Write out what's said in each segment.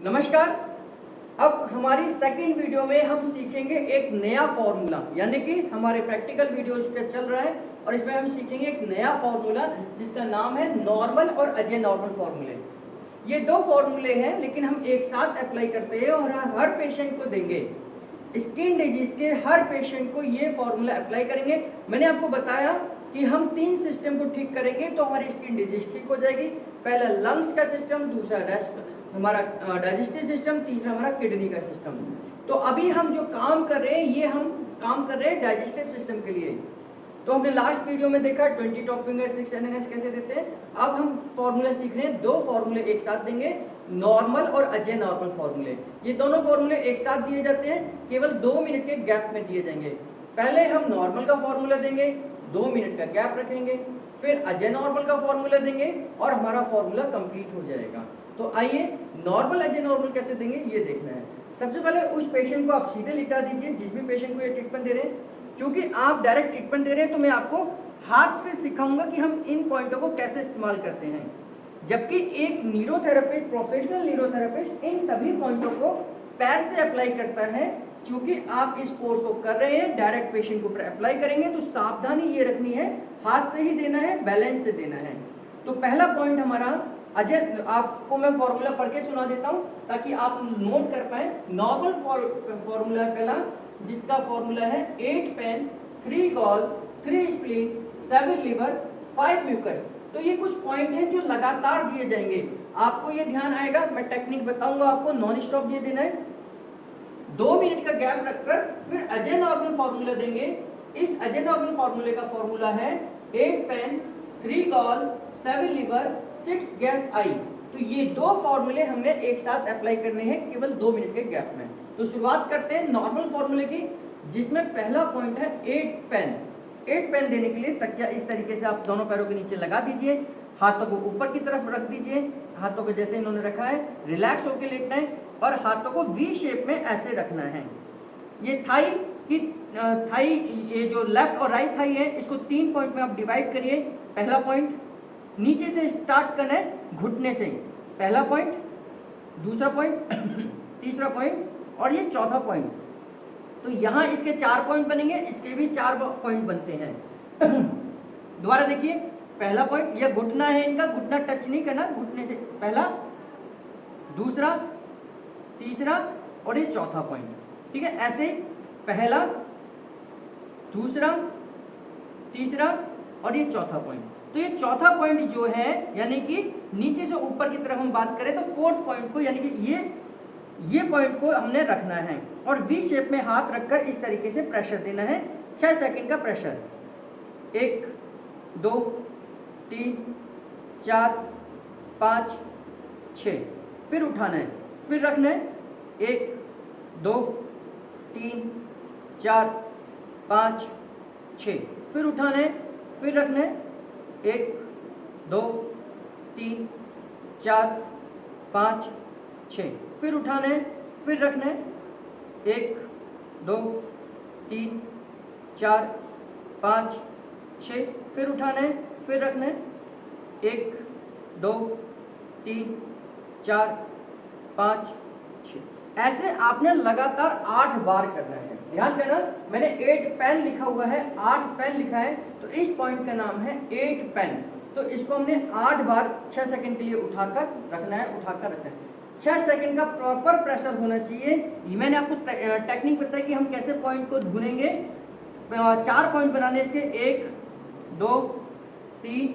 नमस्कार। अब हमारी सेकंड वीडियो में हम सीखेंगे एक नया फॉर्मूला, यानी कि हमारे प्रैक्टिकल वीडियोस पे चल रहा है और इसमें हम सीखेंगे एक नया फॉर्मूला जिसका नाम है नॉर्मल और अजय नॉर्मल फॉर्मूले। ये दो फॉर्मूले हैं लेकिन हम एक साथ अप्लाई करते हैं और हर पेशेंट को देंगे। स्किन डिजीज के हर पेशेंट को ये फॉर्मूला अप्लाई करेंगे। मैंने आपको बताया कि हम 3 सिस्टम को ठीक करेंगे तो हमारी स्किन डिजीज ठीक हो जाएगी। पहला लंग्स का सिस्टम, दूसरा हमारा डाइजेस्टिव सिस्टम, तीसरा हमारा किडनी का सिस्टम। तो अभी हम जो काम कर रहे हैं ये हम काम कर रहे हैं डाइजेस्टिव सिस्टम के लिए। तो हमने लास्ट वीडियो में देखा 20 टॉप फिंगर 6 NNS कैसे देते हैं। अब हम फॉर्मूला सीख रहे हैं, दो फॉर्मूले एक साथ देंगे, नॉर्मल और अजय नॉर्मल फॉर्मूले। ये दोनों फॉर्मूले एक साथ दिए जाते हैं, केवल 2 मिनट के गैप में दिए जाएंगे। पहले हम नॉर्मल का फॉर्मूला देंगे, 2 मिनट का गैप रखेंगे, फिर अजय नॉर्मल का फॉर्मूला देंगे और हमारा फॉर्मूला कंप्लीट हो जाएगा। तो आइए नॉर्मल अजय नॉर्मल कैसे देंगे ये देखना है। सबसे पहले उस पेशेंट को आप सीधे लिटा दीजिए जिस भी पेशेंट को ये ट्रीटमेंट दे रहे हैं। क्योंकि आप डायरेक्ट ट्रीटमेंट दे रहे हैं तो मैं आपको हाथ से सिखाऊंगा कि हम इन पॉइंटों को कैसे इस्तेमाल करते हैं, जबकि एक न्यूरोथेरेपिस्ट, प्रोफेशनल न्यूरोथेरेपिस्ट इन सभी पॉइंटों को पैर से अप्लाई करता है। क्योंकि आप इस कोर्स को कर रहे हैं, डायरेक्ट पेशेंट को अप्लाई करेंगे तो सावधानी ये रखनी है, हाथ से ही देना है, बैलेंस से देना है। तो पहला पॉइंट हमारा अजय, आपको मैं फॉर्मूला पढ़ के सुना देता हूं ताकि आप नोट कर पाए। नॉर्मल फॉर्मूला पहला, जिसका फॉर्मूला है 8 pen 3 gall 3 spleen 7 liver 5 mucus. तो ये कुछ पॉइंट हैं जो लगातार दिए जाएंगे, आपको ये ध्यान आएगा। मैं टेक्निक बताऊंगा आपको, नॉन स्टॉप दिए देना है। 2 मिनट का गैप रखकर फिर अजय नॉर्मल फॉर्मूला देंगे। इस अजय नॉर्मल फॉर्मूले का फॉर्मूला है 8 पेन 3 गॉल 7 लिवर 6 गैस आई। तो ये दो फॉर्मूले हमने एक साथ अप्लाई करने हैं केवल 2 मिनट के गैप में। तो शुरुआत करते हैं नॉर्मल फॉर्मूले की, जिसमें पहला पॉइंट है 8 पेन। 8 पेन देने के लिए तकिया इस तरीके से आप दोनों पैरों के नीचे लगा दीजिए, हाथों को ऊपर की तरफ रख दीजिए, हाथों को जैसे इन्होंने रखा है रिलैक्स होकर लेटना है और हाथों को वी शेप में ऐसे रखना है। ये थाई ये जो लेफ्ट और राइट थाई है इसको 3 पॉइंट में आप डिवाइड करिए। पहला पॉइंट नीचे से स्टार्ट करना है, घुटने से, पहला पॉइंट, दूसरा पॉइंट, तीसरा पॉइंट और ये चौथा पॉइंट। तो यहाँ इसके 4 पॉइंट बनेंगे, इसके भी 4 पॉइंट बनते हैं। दोबारा देखिए, पहला पॉइंट, यह घुटना है, इनका घुटना टच नहीं करना, घुटने से पहला, दूसरा, तीसरा और ये चौथा पॉइंट। ठीक है, ऐसे पहला, दूसरा, तीसरा और ये चौथा पॉइंट। तो ये चौथा पॉइंट जो है, यानी कि नीचे से ऊपर की तरफ हम बात करें तो 4th पॉइंट को, यानी कि ये पॉइंट को हमने रखना है और वी शेप में हाथ रखकर इस तरीके से प्रेशर देना है। 6 सेकंड का प्रेशर, 1 2 3 4 5 6, फिर उठाना है, फिर रखना है, 1 2 3 4 5 6, फिर उठाना है, फिर रखना है, 1 2 3 4 5 6, फिर उठाना है, फिर रखना है, 1 2 3 4 5 6, फिर उठाना है, फिर रखना है, 1 2 3 4 5 6। ऐसे आपने लगातार 8 बार करना है। ध्यान देना, मैंने 8 पेन लिखा हुआ है, 8 पेन लिखा है, तो इस पॉइंट का नाम है 8 पेन। तो इसको हमने 8 बार 6 सेकंड के लिए उठाकर रखना है, उठाकर रखना है। 6 सेकंड का प्रॉपर प्रेशर होना चाहिए। ये मैंने आपको टेक्निक बताया कि हम कैसे पॉइंट को ढूंढेंगे। 4 पॉइंट बनाने इसके, 1 2 3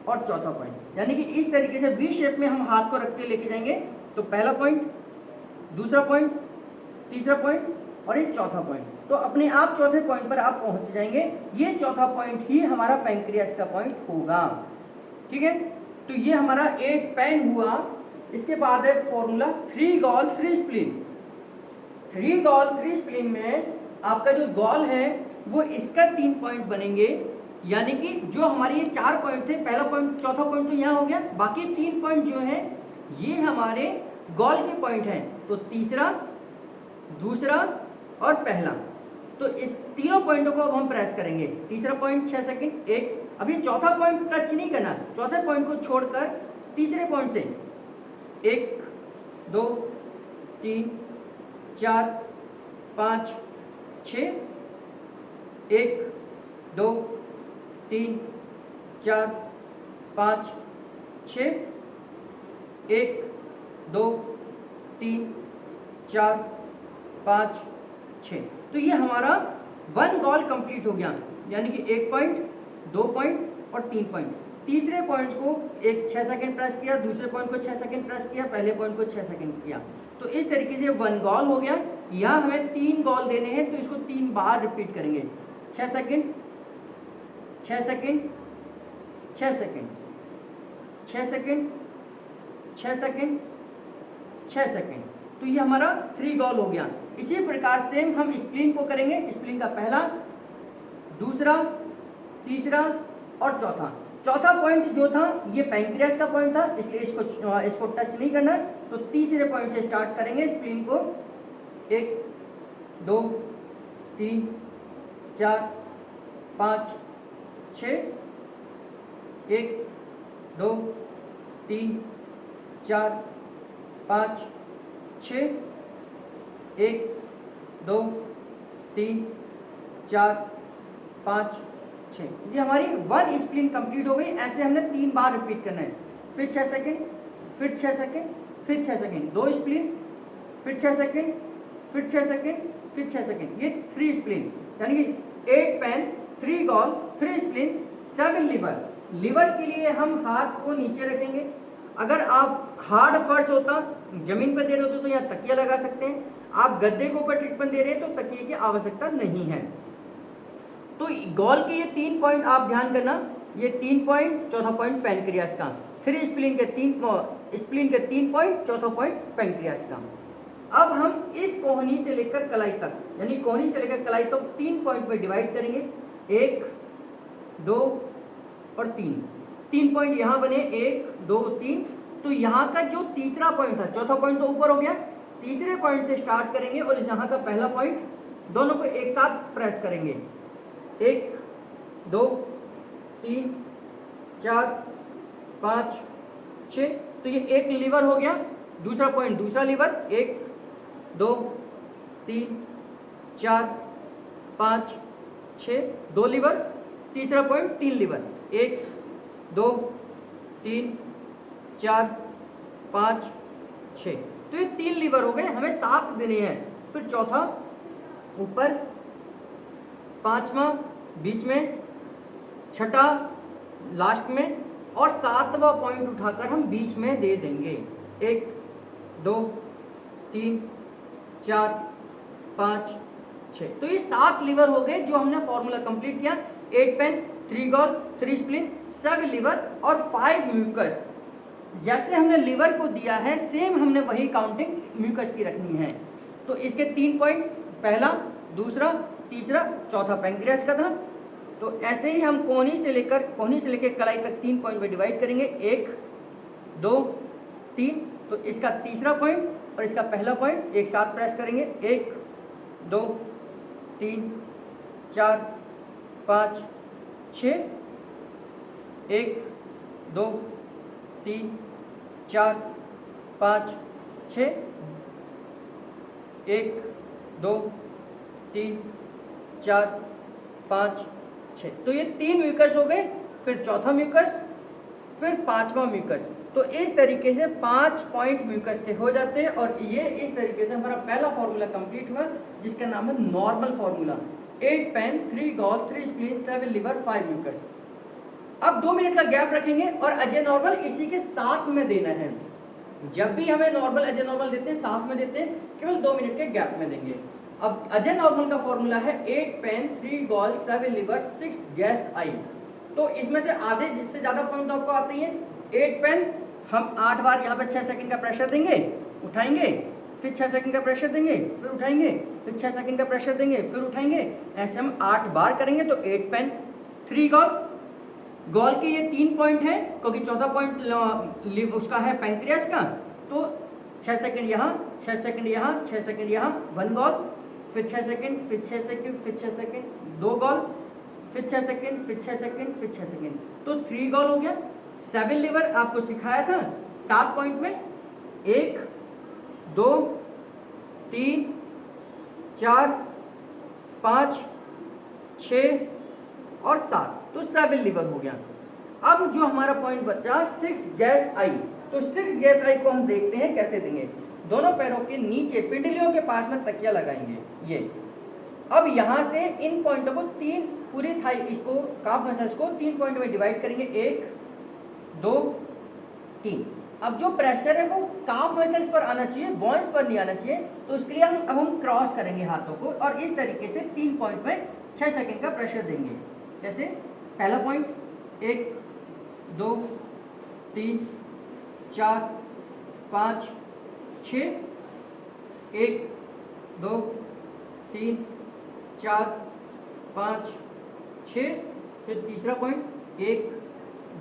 और चौथा पॉइंट, यानी कि इस तरीके से वी शेप में हम हाथ को रख के लेके जाएंगे। तो पहला पॉइंट, दूसरा पॉइंट, तीसरा पॉइंट और ये चौथा पॉइंट। तो अपने आप चौथे पॉइंट पर आप पहुंच जाएंगे। ये चौथा पॉइंट ही हमारा पैंक्रियास का पॉइंट होगा। ठीक है, तो ये हमारा 8 पेन हुआ। इसके बाद है formula 3 gall 3 spleen. 3 gall 3 spleen में आपका जो गॉल है वो इसका 3 पॉइंट बनेंगे, यानी कि जो हमारे ये 4 पॉइंट थे, पहला पॉइंट, चौथा पॉइंट तो यहाँ हो गया, बाकी 3 पॉइंट जो है ये हमारे गॉल के पॉइंट हैं। तो तीसरा, दूसरा और पहला, तो इस तीनों पॉइंटों को अब हम प्रेस करेंगे। तीसरा पॉइंट 6 सेकंड, 1, अभी चौथा पॉइंट टच नहीं करना, चौथे पॉइंट को छोड़कर तीसरे पॉइंट से 1 2 3 4 5 6, 1 2 3 4 5 6, 1 2 3 4 5 6। तो ये हमारा 1 गोल कंप्लीट हो गया, यानी कि 1 पॉइंट, 2 पॉइंट और 3 पॉइंट। तीसरे पॉइंट को एक 6 सेकंड प्रेस किया, दूसरे पॉइंट को 6 सेकंड प्रेस किया, पहले पॉइंट को 6 सेकंड किया। तो इस तरीके से 1 गोल हो गया। यहाँ हमें 3 गोल देने हैं, तो इसको 3 बार रिपीट करेंगे। 6 second 6 second 6 second 6 second 6 second 6 second. तो ये हमारा 3 गोल हो गया। इसी प्रकार से हम स्प्लिन को करेंगे। स्प्लिन का पहला, दूसरा, तीसरा और चौथा। चौथा पॉइंट जो था ये पैंक्रियास का पॉइंट था, इसलिए इसको टच नहीं करना। तो तीसरे पॉइंट से स्टार्ट करेंगे स्प्लिन को। 1 2 3 4 5 6, 1 2 3 4 5 6, 1 2 3 4 5 6। ये हमारी 1 स्प्लिन कंप्लीट हो गई। ऐसे हमने 3 बार रिपीट करना है। फिर 6 सेकंड, फिर 6 सेकंड, फिर 6 सेकंड, 2 स्प्लिन, फिर 6 सेकंड, फिर 6 सेकंड, फिर 6 सेकंड। ये 3 स्प्लिन, यानी कि 8 pen, 3 gall, 3 spleen, 7 liver. Liver के लिए हम हाथ को नीचे रखेंगे। अगर आप हार्ड फर्श होता, जमीन पर दे रहे होते तो यहाँ तकिया लगा सकते हैं। आप गद्दे के ऊपर ट्रीटमेंट दे रहे हैं तो तकिए की आवश्यकता नहीं है। तो गॉल के ये 3 पॉइंट आप ध्यान करना। ये 3 पॉइंट, चौथा पॉइंट पैनक्रियास का। 3 स्प्लिन के 3 पॉइंट, चौथा पॉइंट पैनक्रियास का। अब हम इस कोहनी से लेकर कलाई तक, यानी कोहनी से लेकर कलाई तक 3 पॉइंट में डिवाइड करेंगे। 1 2 और 3। 3 पॉइंट यहाँ बने, 1 2 3। तो यहाँ का जो तीसरा पॉइंट था, चौथा पॉइंट तो ऊपर हो गया, तीसरे पॉइंट से स्टार्ट करेंगे और यहाँ का पहला पॉइंट, दोनों को एक साथ प्रेस करेंगे। 1 2 3 4 5 6। तो ये एक लीवर हो गया। दूसरा पॉइंट, दूसरा लीवर, 1 2 3 4 5 6, 2 लीवर। तीसरा पॉइंट, 3 लीवर, 1 2 3 4 5 6। तो ये 3 लीवर हो गए, हमें 7 देने हैं। फिर चौथा ऊपर, 5वां बीच में, छठा लास्ट में और 7वां पॉइंट उठाकर हम बीच में दे देंगे। 1 2 3 4 5 6। तो ये 7 लीवर हो गए जो हमने फॉर्मूला कंप्लीट किया। 8 पेन, 3 गॉल, 3 स्प्लिन, 7 लीवर और 5 म्यूकस। जैसे हमने लीवर को दिया है, सेम हमने वही काउंटिंग म्यूकस की रखनी है। तो इसके 3 पॉइंट, पहला, दूसरा, तीसरा, चौथा पैंक्रियास का था। तो ऐसे ही हम कोहनी से लेकर कलाई तक 3 पॉइंट में डिवाइड करेंगे। 1 2 3। तो इसका तीसरा पॉइंट और इसका पहला पॉइंट एक साथ प्रेस करेंगे। 1 2 3 4 5 6, 1 2 3 4 5 6, 1 2 3 4 5 6। तो ये 3 म्यूकस हो गए। फिर चौथा म्यूकस, फिर 5वां म्यूकस। तो इस तरीके से 5 पॉइंट म्यूकस के हो जाते हैं। और ये इस तरीके से हमारा पहला फॉर्मूला कंप्लीट हुआ, जिसका नाम है normal formula. 8 pen, 3 gall, 3 spleen, 7 liver, 5 mucus. अब 2 मिनट का गैप रखेंगे और अजय नॉर्मल इसी के साथ में देना है। जब भी हमें नॉर्मल अजय नॉर्मल देते हैं, साथ में देते हैं, केवल 2 मिनट के गैप में देंगे। अब अजय नॉर्मल का फॉर्मूला है 8 पेन, 3 गॉल, 7 लीवर, 6 गैस आई। तो इसमें से आधे, जिससे ज़्यादा पॉइंट आपको आते हैं। 8 पेन हम 8 बार यहाँ पे 6 सेकंड का प्रेशर देंगे, उठाएंगे, फिर 6 सेकंड का प्रेशर देंगे, फिर उठाएंगे, फिर 6 सेकंड का प्रेशर देंगे, फिर उठाएंगे। ऐसे हम 8 बार करेंगे। तो 8 पेन, 3 गॉल, गॉल के ये 3 पॉइंट हैं, क्योंकि चौथा पॉइंट उसका है पैंक्रियास का। तो 6 सेकंड यहाँ, 6 सेकंड यहाँ, 6 सेकंड यहाँ, 1 गॉल, फिर 6 सेकंड, फिर 6 सेकंड, फिर 6 सेकंड, 2 गॉल, फिर 6 सेकंड, फिर 6 सेकंड, फिर 6 सेकंड। तो 3 गॉल हो गया। 7 लीवर आपको सिखाया था 7 पॉइंट में, 1 2 3 4 5 6 और 7, तो 7 लीवर हो गया। अब जो हमारा पॉइंट बचा 6 गैस आई, तो 6 गैस आई को हम देखते हैं कैसे देंगे। दोनों पैरों के नीचे पिंडलियों के पास में तकिया लगाएंगे ये। अब यहां से इन पॉइंटों को 3 पूरी थाई इसको काफ मसल्स को 3 पॉइंट में डिवाइड करेंगे, 1 2 3। अब जो प्रेशर है वो काफ मसल्स पर आना चाहिए, बॉन्स पर नहीं आना चाहिए, तो उसके लिए हम क्रॉस करेंगे हाथों को और इस तरीके से 3 पॉइंट में 6 सेकंड का प्रेशर देंगे। जैसे पहला पॉइंट 1 2 3 4 5 6, 1 2 3 4 5 6, फिर तीसरा पॉइंट 1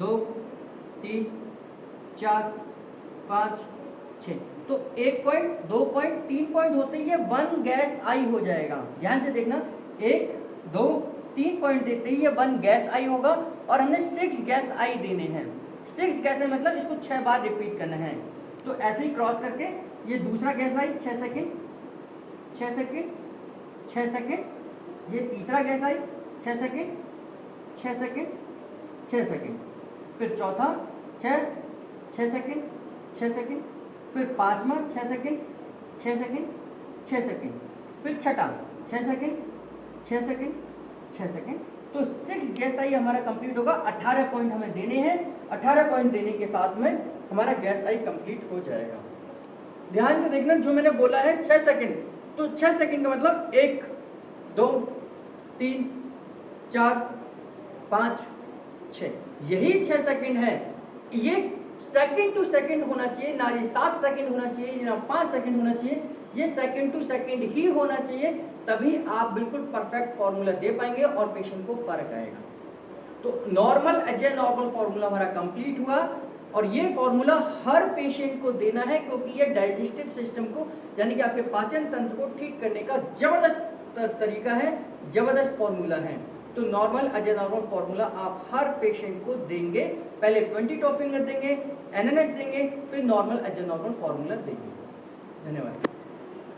2 3 4 5 6। तो 1 पॉइंट 2 पॉइंट 3 पॉइंट होते ही ये 1 गैस आई हो जाएगा। ध्यान से देखना, 1 2 3 पॉइंट देते ही ये 1 गैस आई होगा और हमने 6 गैस आई देने हैं। 6 गैस आई मतलब इसको 6 बार रिपीट करना है। तो ऐसे ही क्रॉस करके ये दूसरा गैस आई 6 सेकंड 6 सेकंड 6 सेकंड, ये तीसरा गैस आई 6 सेकंड 6 सेकंड 6 सेकंड, फिर चौथा 6 सेकंड 6 सेकंड, फिर पांचवा 6 सेकंड 6 सेकंड 6 सेकंड, फिर छठा 6 सेकंड 6 सेकंड 6 सेकंड। तो 6 गैस आई हमारा कंप्लीट होगा। 18 पॉइंट हमें देने हैं। 18 पॉइंट देने के साथ में हमारा गैस आई कंप्लीट हो जाएगा। ध्यान से देखना, जो मैंने बोला है 6 सेकंड, तो 6 सेकंड का मतलब 1 2 3 4 5 6, यही 6 सेकंड है। ये सेकंड टू सेकंड होना चाहिए, ना ये 7 सेकंड होना चाहिए, ना 5 सेकंड होना चाहिए, ये सेकंड टू सेकंड ही होना चाहिए। तभी आप बिल्कुल परफेक्ट फॉर्मूला दे पाएंगे और पेशेंट को फर्क आएगा। तो normal as a normal formula हमारा कंप्लीट हुआ और ये फॉर्मूला हर पेशेंट को देना है, क्योंकि ये डाइजेस्टिव सिस्टम को यानी कि आपके पाचन तंत्र को ठीक करने का जबरदस्त तरीका है, जबरदस्त फॉर्मूला है। तो normal as a normal formula आप हर पेशेंट को देंगे। पहले 20 टॉप फिंगर देंगे, एनएनएस देंगे, फिर normal as a normal formula देंगे। धन्यवाद।